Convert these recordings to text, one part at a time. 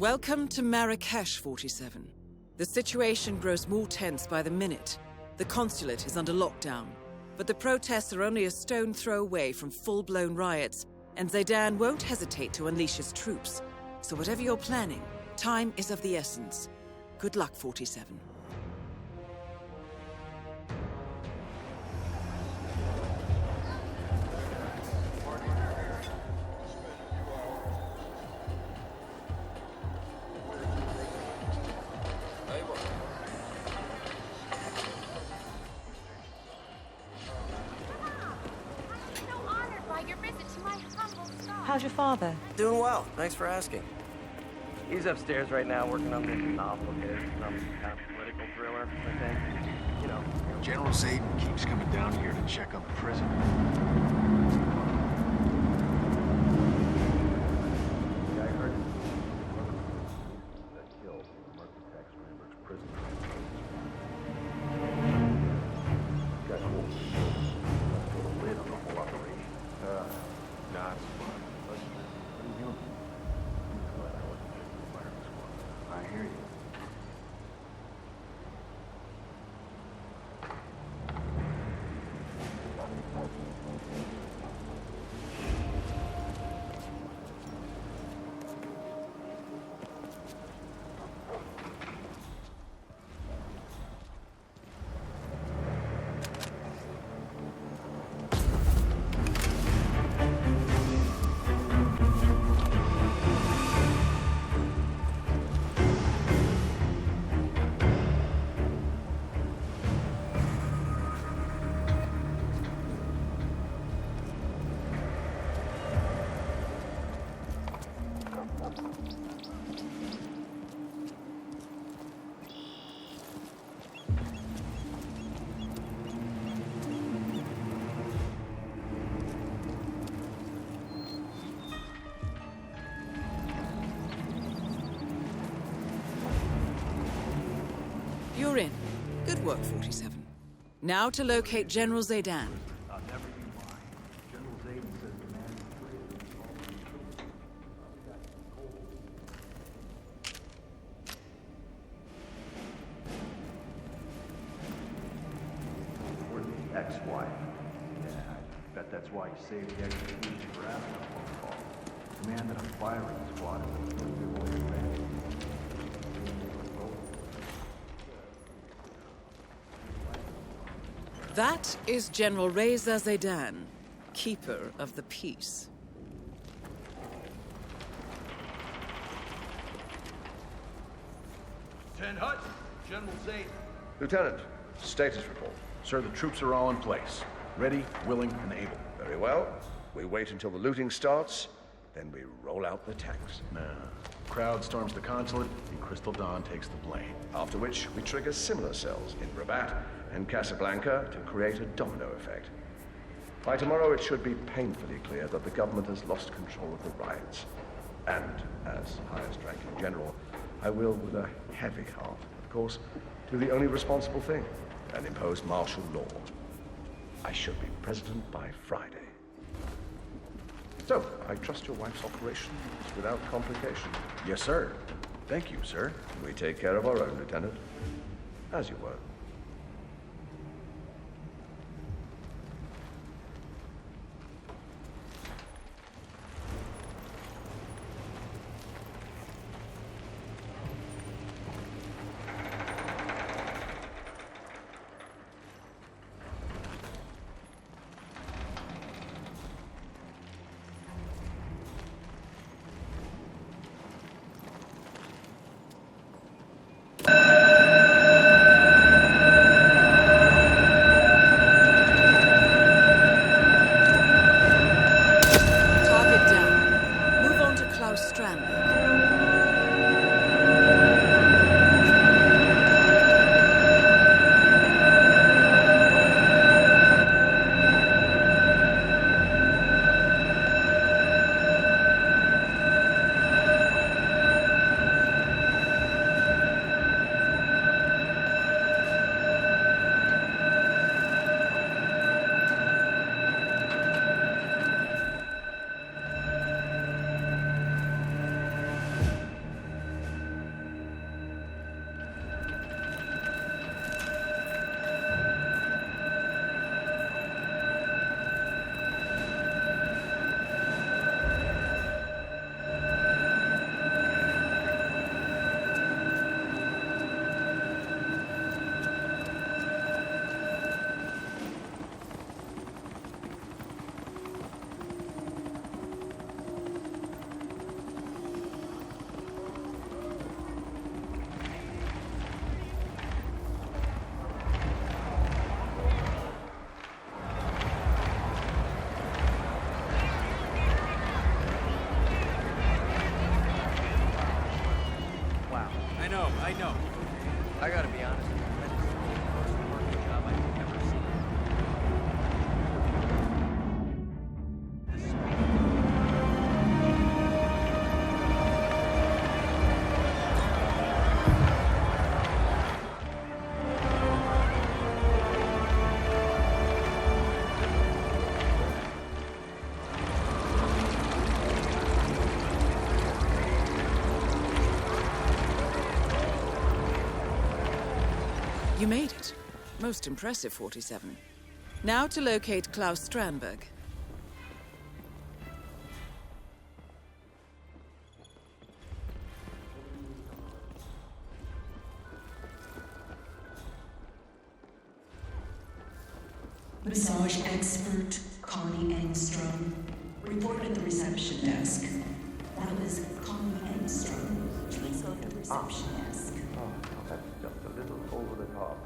Welcome to Marrakesh, 47. The situation grows more tense by the minute. The consulate is under lockdown, but the protests are only a stone throw away from full-blown riots, and Zaidan won't hesitate to unleash his troops. So whatever you're planning, time is of the essence. Good luck, 47. How's your father? Doing well. Thanks for asking. He's upstairs right now working on this novel of his, some kind of political thriller, I think. You know. General Zayden keeps coming down here to check on the prison. Yeah, I heard that killed tax members prison. Got cool. Put a lid on the whole operation. Not fun. What are you doing? I'm glad I wasn't taking the firing squad. I hear you. You're in. Good work, 47. Now to locate General Zaidan. I'll never be mine. General Zayden says the man is free. Or the ex-wife. Yeah, I bet that's why you saved the execution for asking a phone call. Commanded a firing squad in the first avoided range. That is General Reza Zaidan, Keeper of the Peace. Lieutenant Hutton, General Zayden. Lieutenant, status report. Sir, the troops are all in place. Ready, willing, and able. Very well. We wait until the looting starts, then we roll out the tanks. Nah. Crowd storms the consulate, and Crystal Dawn takes the blame. After which, we trigger similar cells in Rabat and Casablanca to create a domino effect. By tomorrow, it should be painfully clear that the government has lost control of the riots. And, as highest-ranking general, I will, with a heavy heart, of course, do the only responsible thing, and impose martial law. I should be president by Friday. So, I trust your wife's operation is without complication. Yes, sir. Thank you, sir. We take care of our own, Lieutenant. As you were. I know. I gotta be honest. That's the most working job I've ever seen. You made it. Most impressive, 47. Now to locate Klaus Strandberg. Massage expert Connie Engstrom. Report at the reception desk. That was Connie Engstrom. Please go to the reception desk. Oh, that's just a little over the top.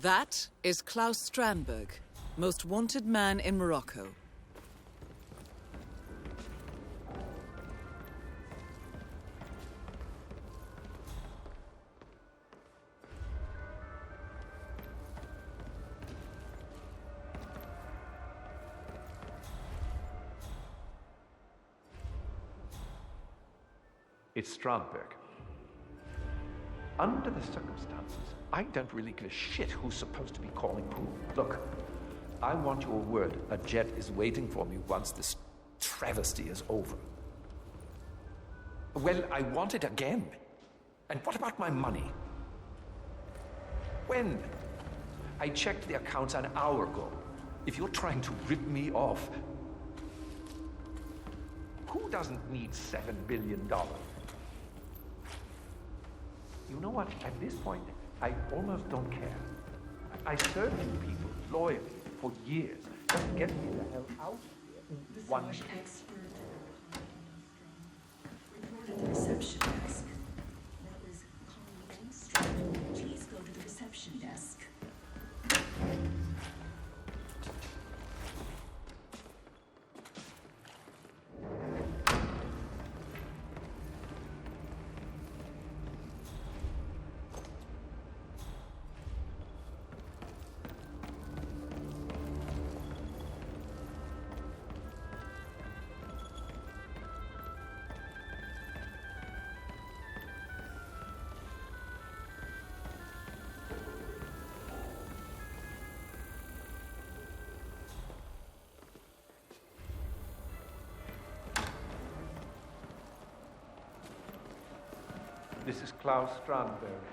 That is Klaus Strandberg, most wanted man in Morocco. It's Strandberg. Under the circumstances, I don't really give a shit who's supposed to be calling who. Look, I want your word. A jet is waiting for me once this travesty is over. Well, I want it again. And what about my money? When? I checked the accounts an hour ago. If you're trying to rip me off, who doesn't need $7 billion? You know what? At this point, I almost don't care. I served you people loyally for years. Just get me the hell out of here. One. Massage expert Connie Engstrom. Report at the reception desk. That was Connie Engstrom. Please go to the reception desk. This is Klaus Strandberg.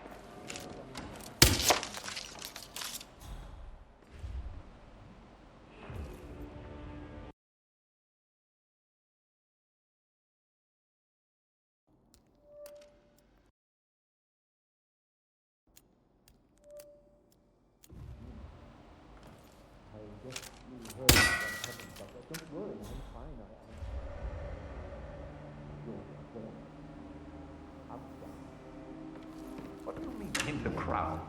Don't worry, I'm fine. I'm fine. What do you mean, in the crowd?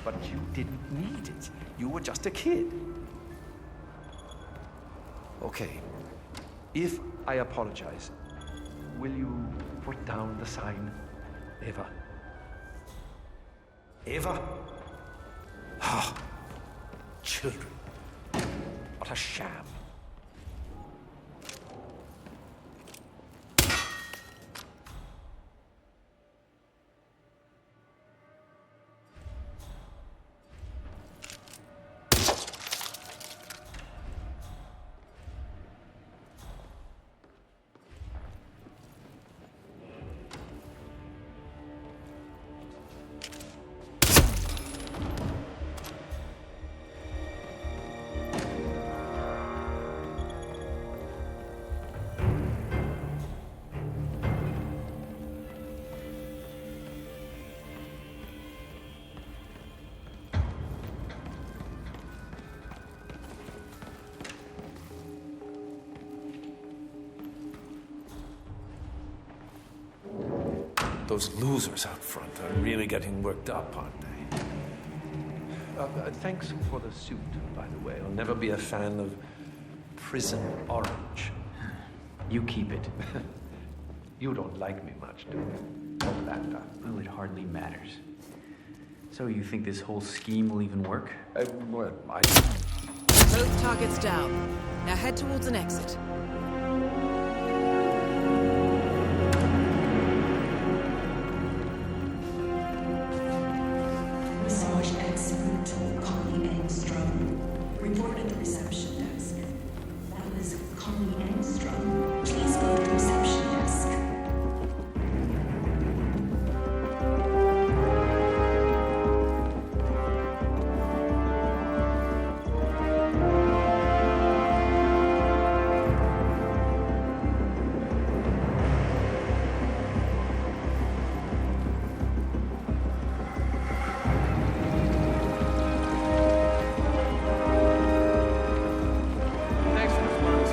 But you didn't need it. You were just a kid. Okay. If I apologize, will you put down the sign? Eva? Eva? Ah, children. What a sham. Those losers out front are really getting worked up, aren't they? Thanks for the suit, by the way. I'll never be a fan of prison orange. You keep it. You don't like me much, do you? Atlanta. Well, it hardly matters. So you think this whole scheme will even work? Well, Both targets down. Now head towards an exit. Massage expert Connie Engstrom reported at the reception desk. That was Connie Engstrom. Please go to the reception desk. Thanks for the flowers.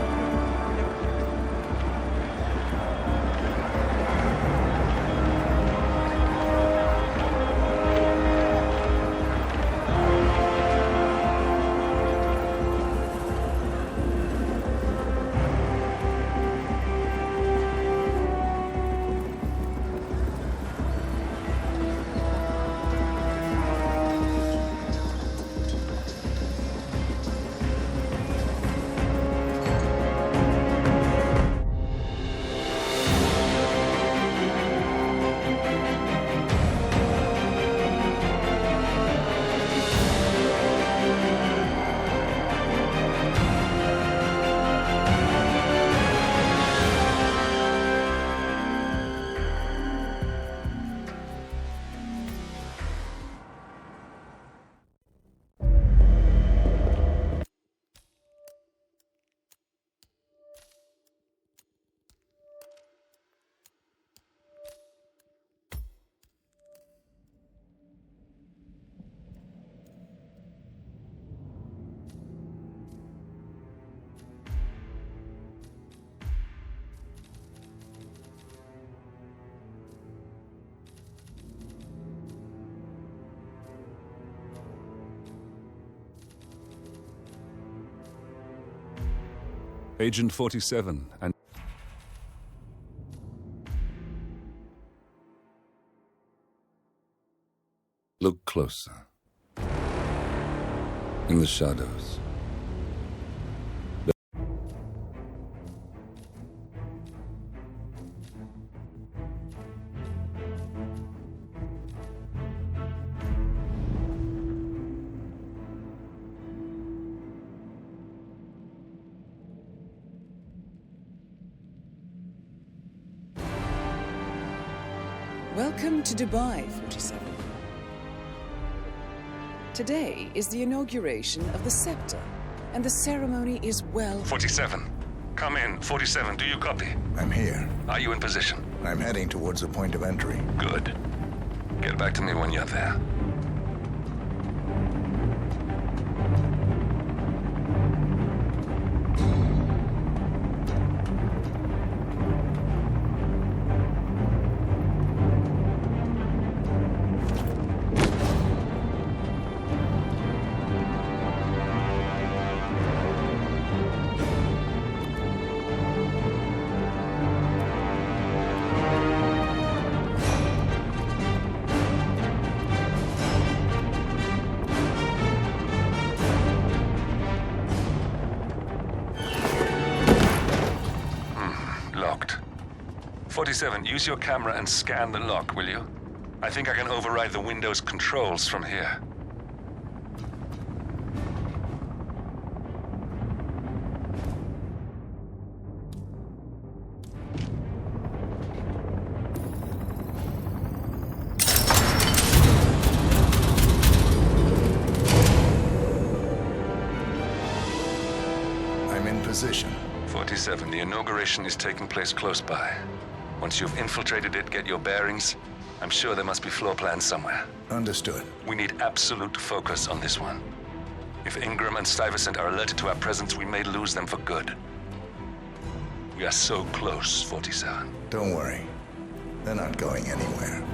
Agent 47 and... Look closer. In the shadows. Welcome to Dubai, 47. Today is the inauguration of the scepter, and the ceremony is well... 47. Come in. 47, do you copy? I'm here. Are you in position? I'm heading towards the point of entry. Good. Get back to me when you're there. Locked. 47, use your camera and scan the lock, will you? I think I can override the Windows controls from here. I'm in position. 47, the inauguration is taking place close by. Once you've infiltrated it, get your bearings. I'm sure there must be floor plans somewhere. Understood. We need absolute focus on this one. If Ingram and Stuyvesant are alerted to our presence, we may lose them for good. We are so close, 47. Don't worry. They're not going anywhere.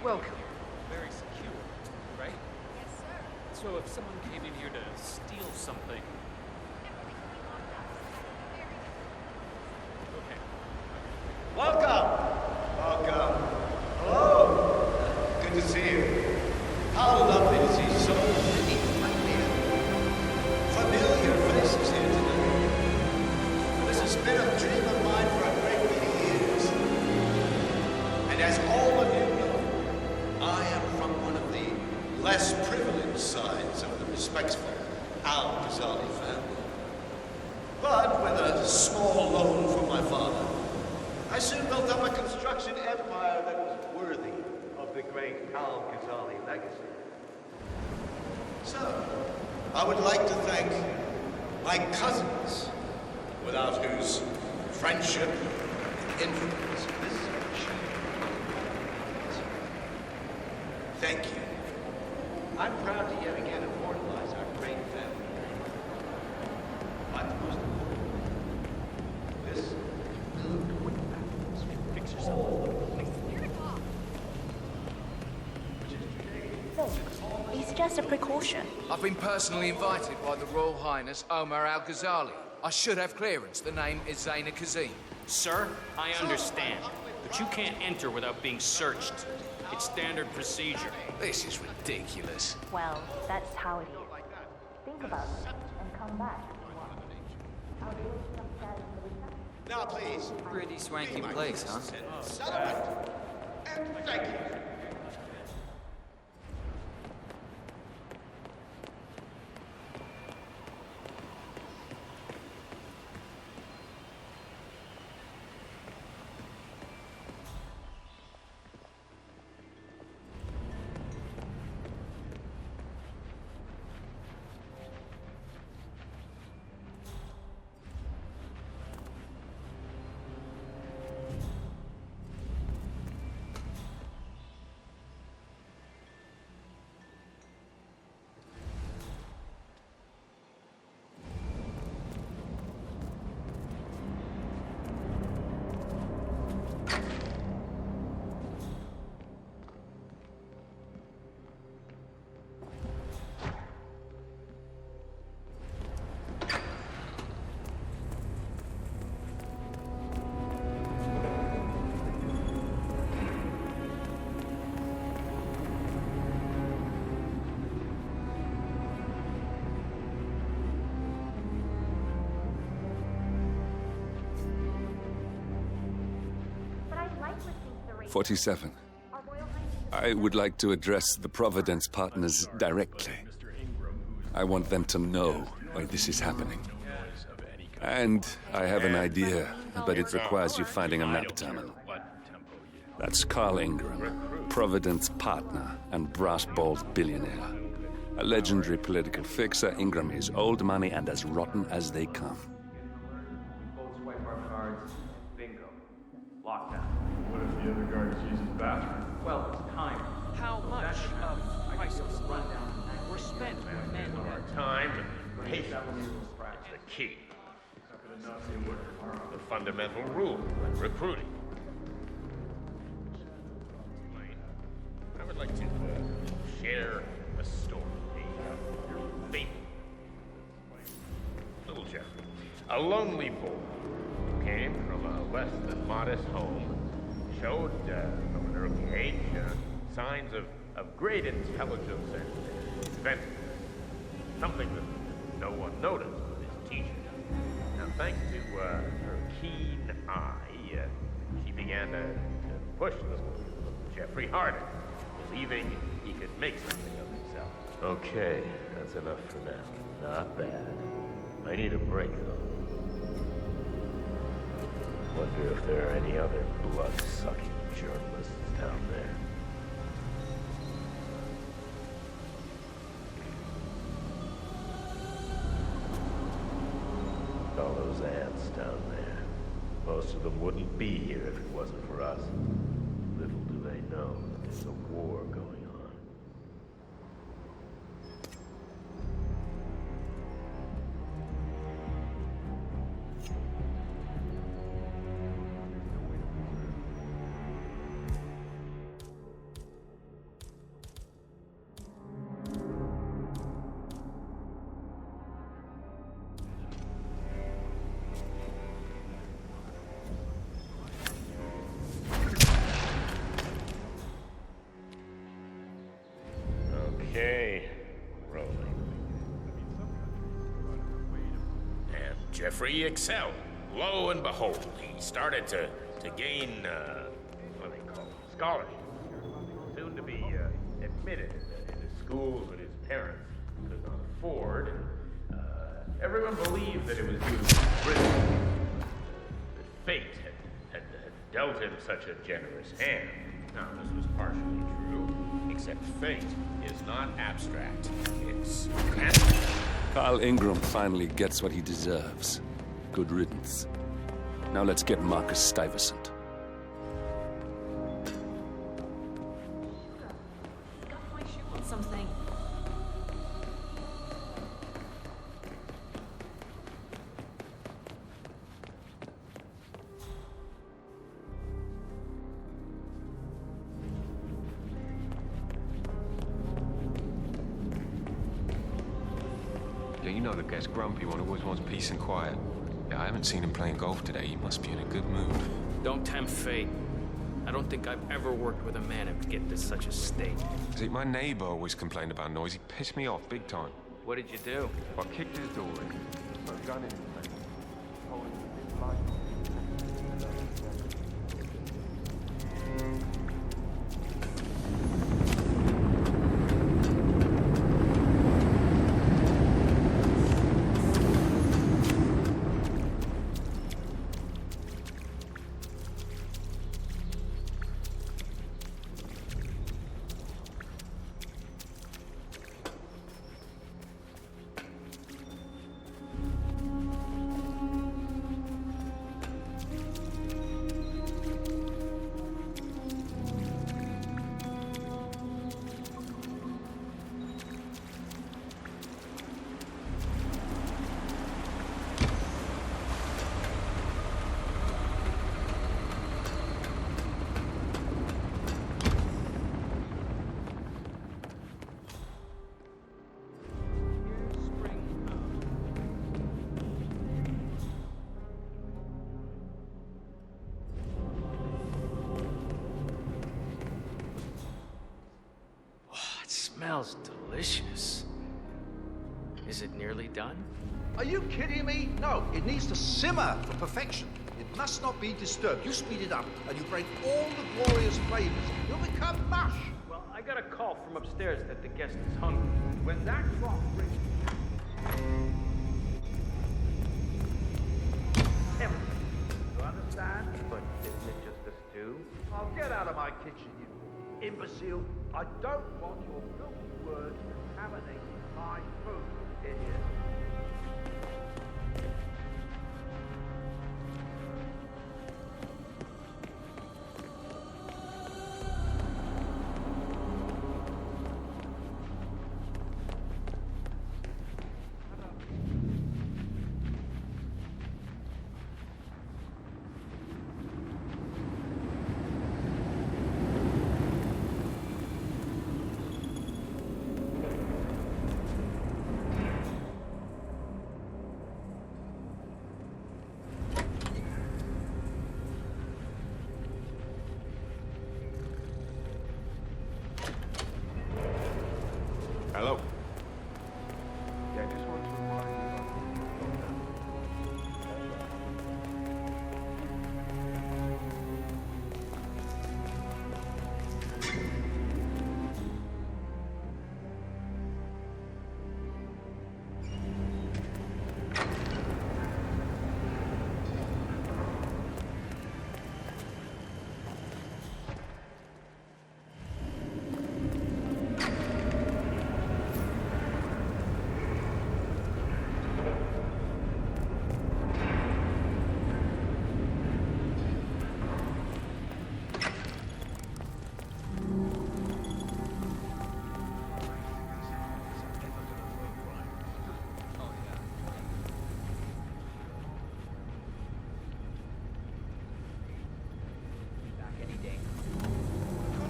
Welcome. Very secure, right? Yes, sir. So if someone came in here to steal something... Okay. Welcome! Welcome. Hello! Good to see you. How lovely to see so many familiar faces here tonight. This has been a dream of mine for a great many years. And as all of you know, I am from one of the less privileged sides of the respectful Al-Ghazali family. But with a small loan from my father, I soon built up a construction empire that was worthy of the great Al-Ghazali legacy. So, I would like to thank my cousins, without whose friendship and influence this search. Thank you. I'm proud to yet again immortalize our great family. But most importantly, this will fix yourself. It's just a precaution. I've been personally invited by the Royal Highness Omar Al-Ghazali. I should have clearance. The name is Zaina Kazim. Sir, I understand, but you can't enter without being searched. It's standard procedure. This is ridiculous. Well, that's how it is. Think about it and come back. Now, please. Pretty swanky place, huh? Celebrate. And thank you. 47. I would like to address the Providence partners directly. I want them to know why this is happening. And I have an idea, but it requires you finding a map terminal. That's Carl Ingram, Providence partner and brass-balled billionaire. A legendary political fixer, Ingram is old money and as rotten as they come. Both swipe our cards. Bingo. Lockdown. What if the other guard uses the bathroom? Well, it's time. How much of priceless rundown were spent with men? Our time and patience is the key. The fundamental rule when recruiting. I would like to share a story. A baby. Little Jeffrey. A lonely boy who came from a less than modest home, showed from an early age signs of great intelligence and inventiveness. Something that no one noticed with his teacher. Now, thanks to her keen eye, she began to push little Jeffrey harder, believing he could make something of himself. Okay, that's enough for now. Not bad. I need a break, though. Wonder if there are any other blood-sucking journalists down there. All those ants down there. Most of them wouldn't be here if it wasn't for us. Little do they know there's a war going on. Okay, rolling. And Jeffrey excelled. Lo and behold, he started to gain, what do they call it, scholarship. Soon to be admitted into schools that his parents could not afford. Everyone believed that it was due to Britain. That fate had dealt him such a generous hand. Now, this was partially true, except fate is not abstract. It's tangible. Carl Ingram finally gets what he deserves. Good riddance. Now let's get Marcus Stuyvesant. Got my shoe on something. Yeah, you know the guy's grumpy one, always wants peace and quiet. Yeah, I haven't seen him playing golf today. He must be in a good mood. Don't tempt fate. I don't think I've ever worked with a man who'd get to such a state. See, my neighbor always complained about noise. He pissed me off big time. What did you do? I kicked his door in, put a gun in his face, told him to be polite. Smells delicious. Is it nearly done? Are you kidding me? No, it needs to simmer for perfection. It must not be disturbed. You speed it up, and you break all the glorious flavors. You'll become mush. Well, I got a call from upstairs that the guest is hungry. When that clock rings... Everything. You understand? But isn't it just a stew? Oh, get out of my kitchen, you imbecile. I don't want your filthy words contaminating my food, idiot. Hello. Yeah, I just wanted to remind you about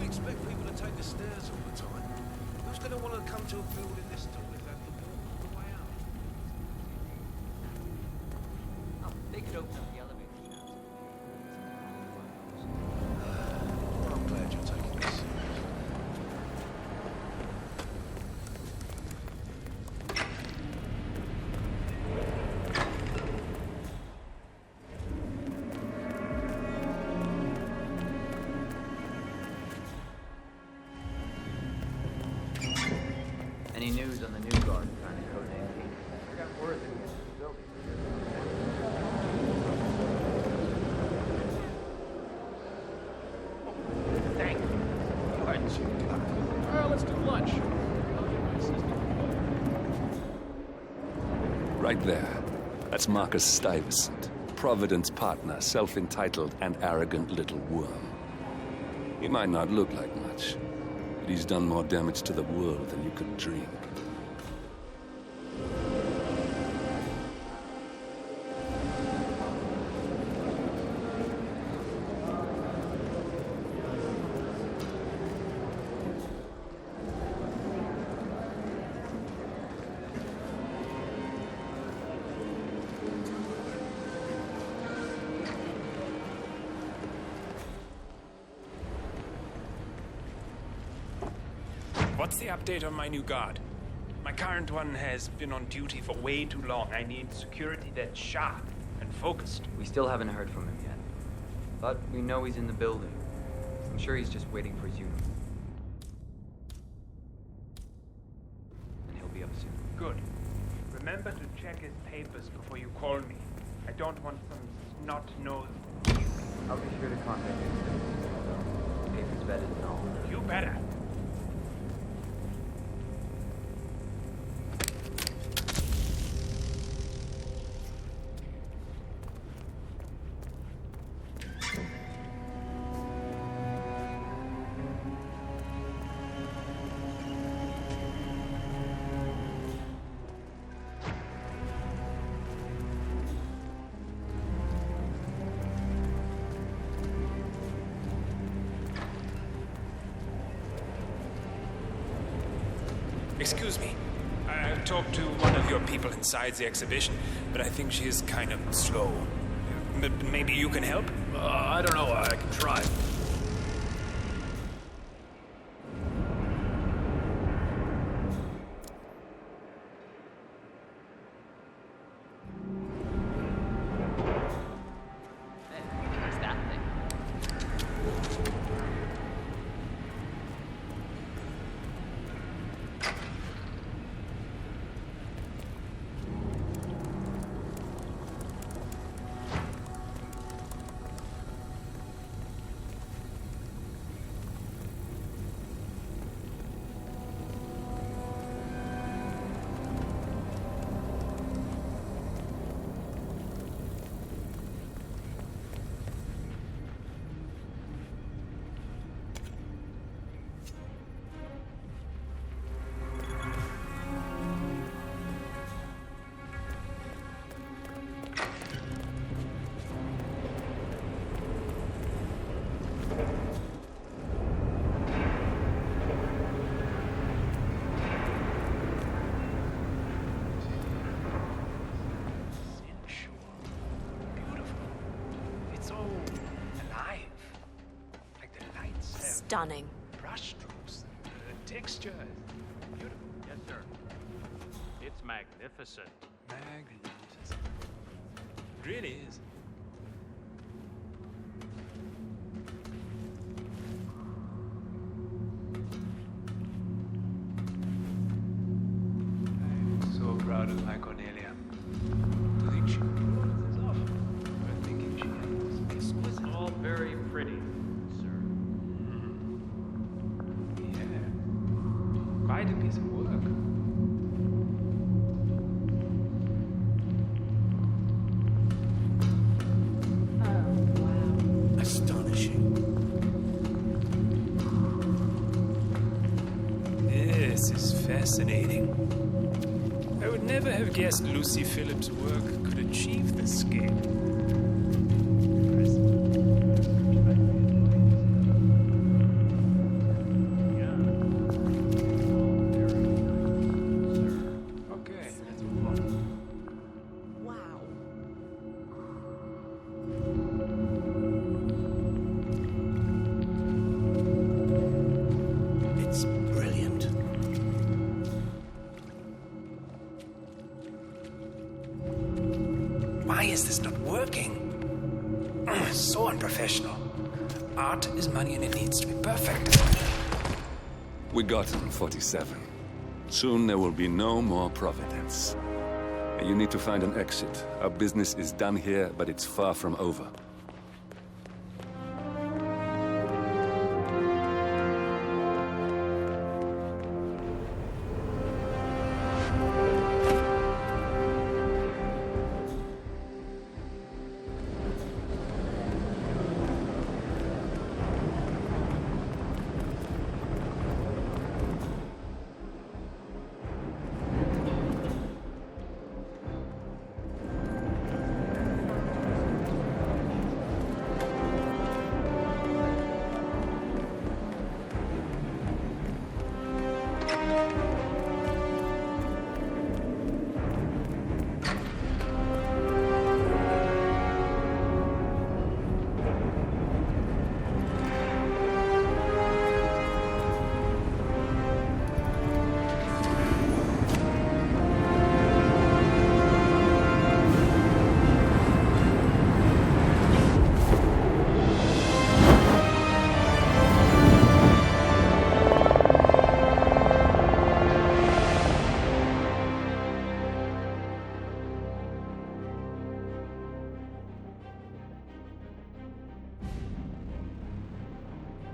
expect people to take the stairs all the time. Who's going to want to come to a building this tall if they have to walk all the way out? Oh, they could open up the elevator shaft. Well, I'm glad you're taking this seriously. Any news on the new guard trying to codename Pete? I got word that he's building. Thank you. Pardon, Chief. Well, let's do lunch. Right there. That's Marcus Stuyvesant, Providence partner, self-entitled and arrogant little worm. He might not look like much, but he's done more damage to the world than you could dream. What's the update on my new guard? My current one has been on duty for way too long. I need security that's sharp and focused. We still haven't heard from him yet. But we know he's in the building. I'm sure he's just waiting for his uniform. And he'll be up soon. Good. Remember to check his papers before you call me. I don't want some snot-nosed... I'll be sure to contact you. Papers vetted and all. You better. Excuse me. I've talked to one of your people inside the exhibition, but I think she is kind of slow. Maybe you can help? I don't know. I can try. Hey, Stunning. Brushstrokes, texture. Beautiful. Yes, sir. It's magnificent. Magnificent. It really is. I'm so proud of my Cornelia. To think she pulled this off. I'm thinking she is exquisite. All very pretty, sir. Yeah. Quite a piece of work. Astonishing. This is fascinating. I would never have guessed Lucy Phillips' work could achieve this scale. Okay, let's move on. Wow. It's brilliant. Why is this not working? So unprofessional. Art is money and it needs to be perfect. We got him, 47. Soon there will be no more Providence. You need to find an exit. Our business is done here, but it's far from over.